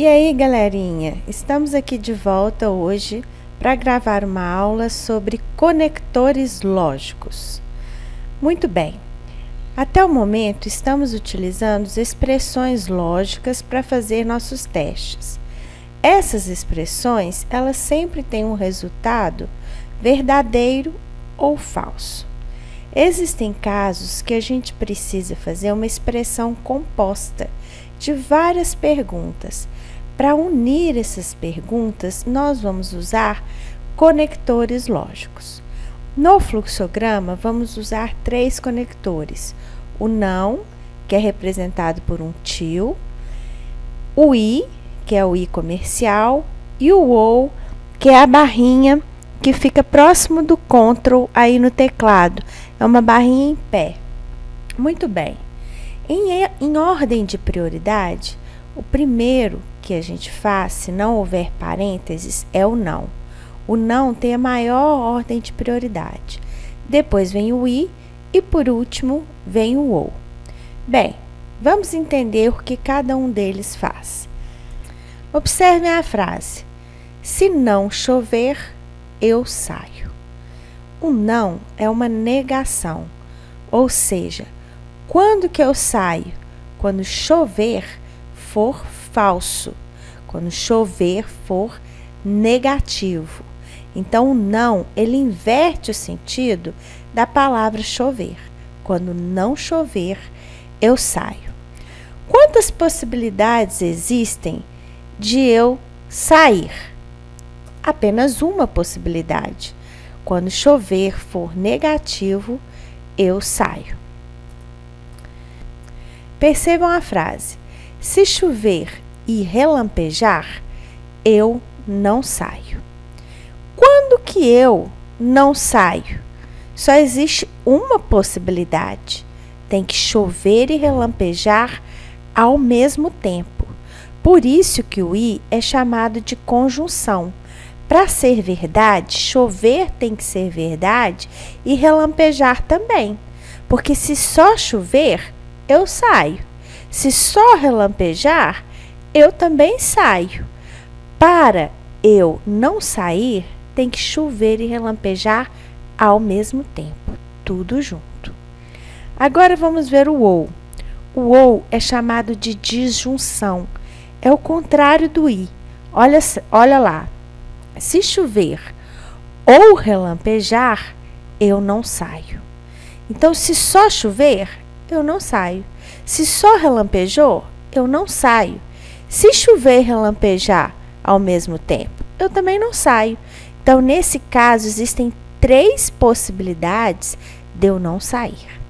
E aí, galerinha, estamos aqui de volta hoje para gravar uma aula sobre conectores lógicos. Muito bem, até o momento estamos utilizando as expressões lógicas para fazer nossos testes. Essas expressões, elas sempre têm um resultado verdadeiro ou falso. Existem casos que a gente precisa fazer uma expressão composta de várias perguntas. Para unir essas perguntas, nós vamos usar conectores lógicos. No fluxograma, vamos usar 3 conectores. O não, que é representado por um til, o i, que é o i comercial, e o ou, que é a barrinha que fica próximo do Ctrl aí no teclado. É uma barrinha em pé. Muito bem. Em ordem de prioridade, o primeiro que a gente faz, se não houver parênteses, é o não. O não tem a maior ordem de prioridade. Depois vem o i e, por último, vem o ou. Bem, vamos entender o que cada um deles faz. Observem a frase: se não chover, eu saio. O não é uma negação, ou seja, quando que eu saio? Quando chover for falso, quando chover for negativo. Então, o não, ele inverte o sentido da palavra chover. Quando não chover, eu saio. Quantas possibilidades existem de eu sair? Apenas uma possibilidade. Quando chover for negativo, eu saio. Percebam a frase: se chover e relampejar, eu não saio. Quando que eu não saio? Só existe uma possibilidade. Tem que chover e relampejar ao mesmo tempo. Por isso que o i é chamado de conjunção. Para ser verdade, chover tem que ser verdade e relampejar também. Porque se só chover, eu saio. Se só relampejar, eu também saio. Para eu não sair, tem que chover e relampejar ao mesmo tempo, tudo junto. Agora vamos ver o ou. O ou é chamado de disjunção. É o contrário do i. Olha lá. Se chover ou relampejar, eu não saio. Então, se só chover, eu não saio. Se só relampejou, eu não saio. Se chover e relampejar ao mesmo tempo, eu também não saio. Então, nesse caso, existem 3 possibilidades de eu não sair.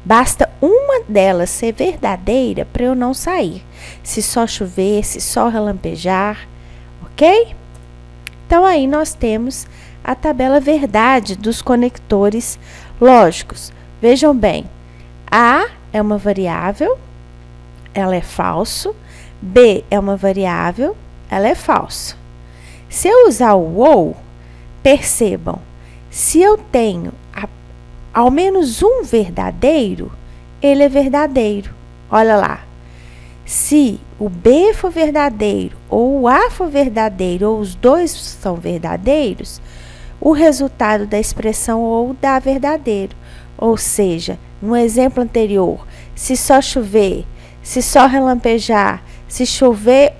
Basta uma delas ser verdadeira para eu não sair. Se só chover, se só relampejar, ok? Então, aí nós temos a tabela verdade dos conectores lógicos. Vejam bem, A é uma variável, ela é falso. B é uma variável, ela é falso. Se eu usar o ou, percebam, se eu tenho ao menos um verdadeiro, ele é verdadeiro. Olha lá. Se o B for verdadeiro, ou o A for verdadeiro, ou os dois são verdadeiros, o resultado da expressão ou dá verdadeiro. Ou seja, no exemplo anterior, se só chover, se só relampejar, se chover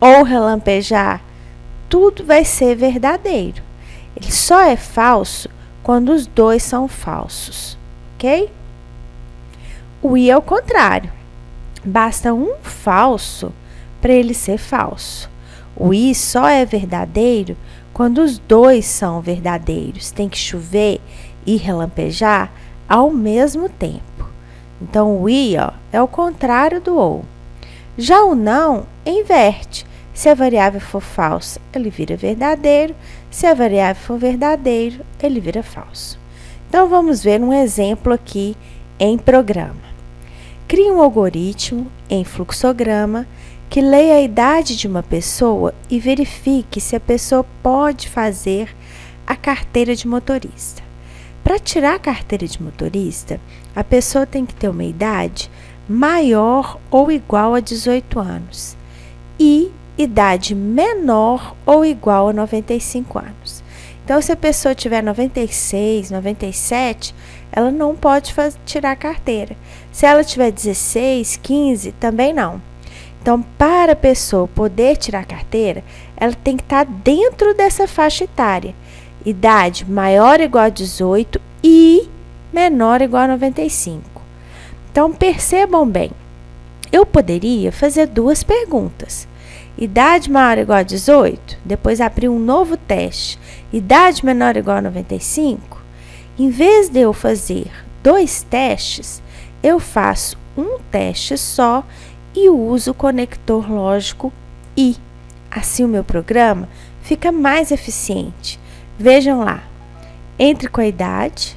ou relampejar, tudo vai ser verdadeiro. Ele só é falso quando os dois são falsos, ok? O i é o contrário. Basta um falso para ele ser falso. O i só é verdadeiro quando os dois são verdadeiros. Tem que chover e relampejar ao mesmo tempo. Então, o i é o contrário do ou. Já o não inverte. Se a variável for falsa, ele vira verdadeiro. Se a variável for verdadeiro, ele vira falso. Então, vamos ver um exemplo aqui em programa. Crie um algoritmo em fluxograma que leia a idade de uma pessoa e verifique se a pessoa pode fazer a carteira de motorista. Para tirar a carteira de motorista, a pessoa tem que ter uma idade maior ou igual a 18 anos e idade menor ou igual a 95 anos. Então, se a pessoa tiver 96, 97, ela não pode tirar a carteira. Se ela tiver 16, 15, também não. Então, para a pessoa poder tirar a carteira, ela tem que estar dentro dessa faixa etária. Idade maior ou igual a 18 e menor ou igual a 95. Então, percebam bem, eu poderia fazer duas perguntas. Idade maior ou igual a 18, depois abrir um novo teste. Idade menor ou igual a 95. Em vez de eu fazer dois testes, eu faço um teste só e uso o conector lógico I. Assim o meu programa fica mais eficiente. Vejam lá, entre com a idade,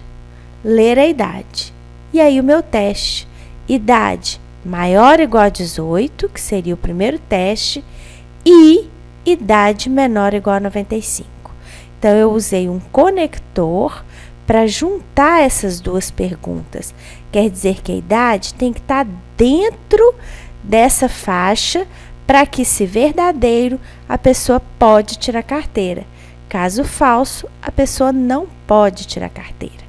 ler a idade. E aí o meu teste, idade maior ou igual a 18, que seria o primeiro teste, e idade menor ou igual a 95. Então, eu usei um conector para juntar essas duas perguntas. Quer dizer que a idade tem que estar dentro dessa faixa para que, se verdadeiro, a pessoa pode tirar carteira. Caso falso, a pessoa não pode tirar carteira.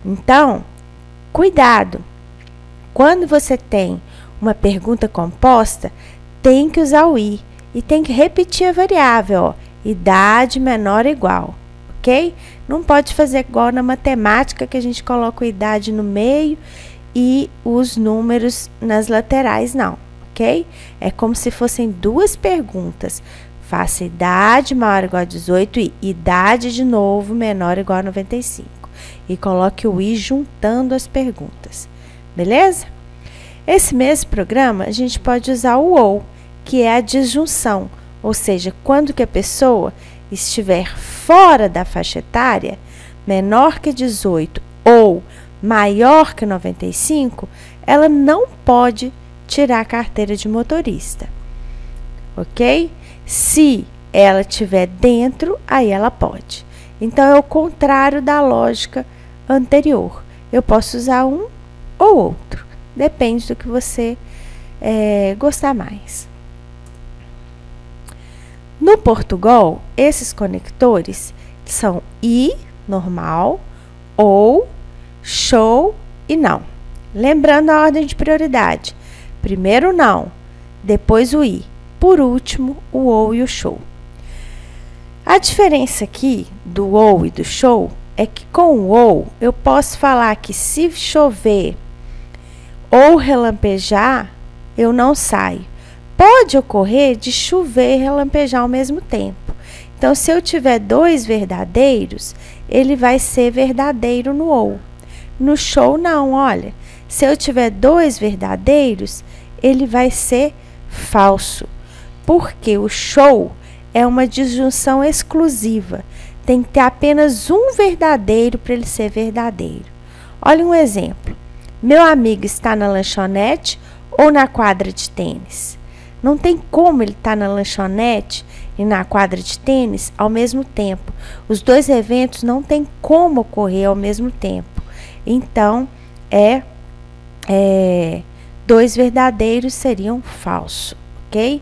Então, cuidado! Quando você tem uma pergunta composta, tem que usar o I e tem que repetir a variável, ó, idade menor ou igual, ok? Não pode fazer igual na matemática, que a gente coloca a idade no meio e os números nas laterais, não, ok? É como se fossem duas perguntas. Faça idade maior ou igual a 18 e idade de novo menor ou igual a 95. E coloque o I juntando as perguntas, beleza? Esse mesmo programa, a gente pode usar o OU, que é a disjunção, ou seja, quando que a pessoa estiver fora da faixa etária, menor que 18 ou maior que 95, ela não pode tirar a carteira de motorista, ok? Se ela estiver dentro, aí ela pode. Então, é o contrário da lógica anterior. Eu posso usar um ou outro, depende do que você gostar mais. No Portugal, esses conectores são I, normal, ou, show e não. Lembrando a ordem de prioridade. Primeiro o não, depois o I. Por último, o ou e o show. A diferença aqui do ou e do show é que com o ou eu posso falar que se chover ou relampejar, eu não saio. Pode ocorrer de chover e relampejar ao mesmo tempo. Então, se eu tiver dois verdadeiros, ele vai ser verdadeiro no ou. No show, não, olha. Se eu tiver dois verdadeiros, ele vai ser falso. Porque o show é uma disjunção exclusiva. Tem que ter apenas um verdadeiro para ele ser verdadeiro. Olha um exemplo. Meu amigo está na lanchonete ou na quadra de tênis? Não tem como ele estar na lanchonete e na quadra de tênis ao mesmo tempo. Os dois eventos não tem como ocorrer ao mesmo tempo. Então, dois verdadeiros seriam falso, ok?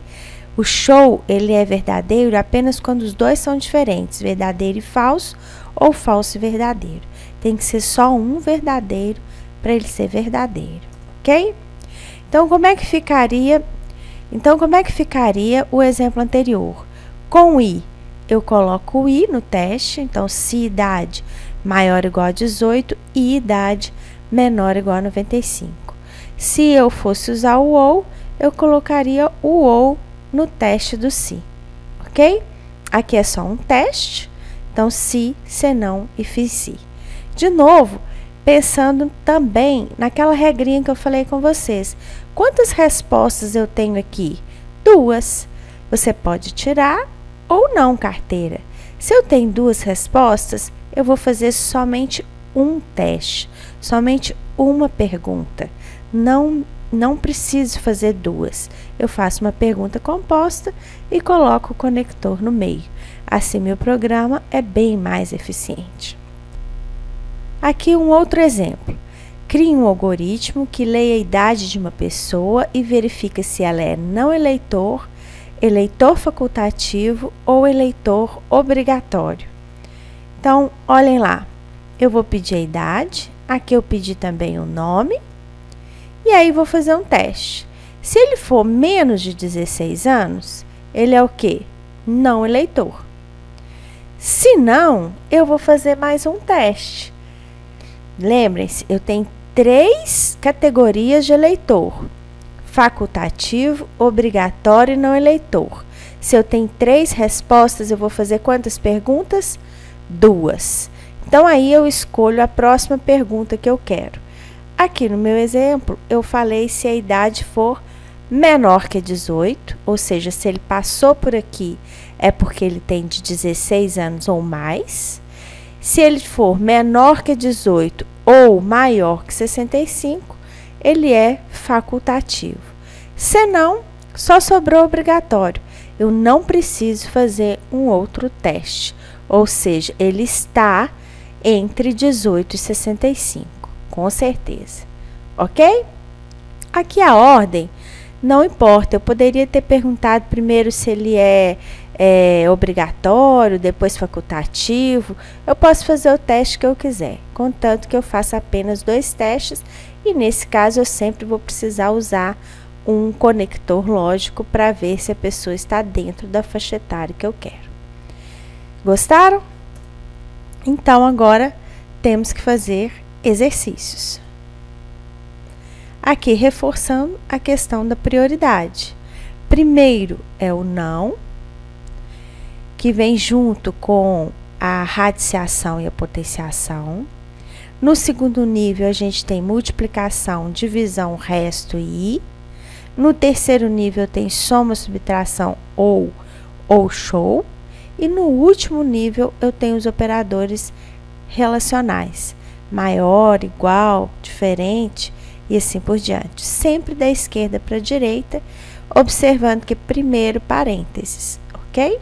O show, ele é verdadeiro apenas quando os dois são diferentes, verdadeiro e falso, ou falso e verdadeiro. Tem que ser só um verdadeiro para ele ser verdadeiro, ok? Então, como é que ficaria o exemplo anterior? Com o I, eu coloco o I no teste, então, se idade maior ou igual a 18 e idade menor ou igual a 95. Se eu fosse usar o OU, eu colocaria o OU no teste do se, ok? Aqui é só um teste, então, se, senão e fiz se. De novo, pensando também naquela regrinha que eu falei com vocês. Quantas respostas eu tenho aqui? Duas. Você pode tirar ou não carteira. Se eu tenho duas respostas, eu vou fazer somente um teste, somente uma pergunta. Não preciso fazer duas. Eu faço uma pergunta composta e coloco o conector no meio. Assim, meu programa é bem mais eficiente. Aqui um outro exemplo. Crie um algoritmo que leia a idade de uma pessoa e verifica se ela é não eleitor, eleitor facultativo ou eleitor obrigatório. Então, olhem lá, eu vou pedir a idade, aqui eu pedi também o nome, e aí vou fazer um teste. Se ele for menos de 16 anos, ele é o quê? Não eleitor. Se não, eu vou fazer mais um teste. Lembrem-se, eu tenho 3 categorias de eleitor: facultativo, obrigatório e não eleitor. Se eu tenho 3 respostas, eu vou fazer quantas perguntas? 2. Então, aí eu escolho a próxima pergunta que eu quero. Aqui no meu exemplo, eu falei se a idade for menor que 18, ou seja, se ele passou por aqui, é porque ele tem de 16 anos ou mais. Se ele for menor que 18 ou maior que 65, ele é facultativo. Se não, só sobrou obrigatório. Eu não preciso fazer um outro teste, ou seja, ele está entre 18 e 65, com certeza, ok? Aqui a ordem não importa, eu poderia ter perguntado primeiro se ele é obrigatório, depois facultativo. Eu posso fazer o teste que eu quiser, contanto que eu faça apenas 2 testes, e nesse caso eu sempre vou precisar usar um conector lógico para ver se a pessoa está dentro da faixa etária que eu quero. Gostaram? Então, agora temos que fazer exercícios. Aqui, reforçando a questão da prioridade. Primeiro é o não, que vem junto com a radiciação e a potenciação. No segundo nível, a gente tem multiplicação, divisão, resto e i. No terceiro nível, tem soma, subtração ou show. E no último nível, eu tenho os operadores relacionais: maior, igual, diferente e assim por diante. Sempre da esquerda para a direita, observando que primeiro parênteses, ok?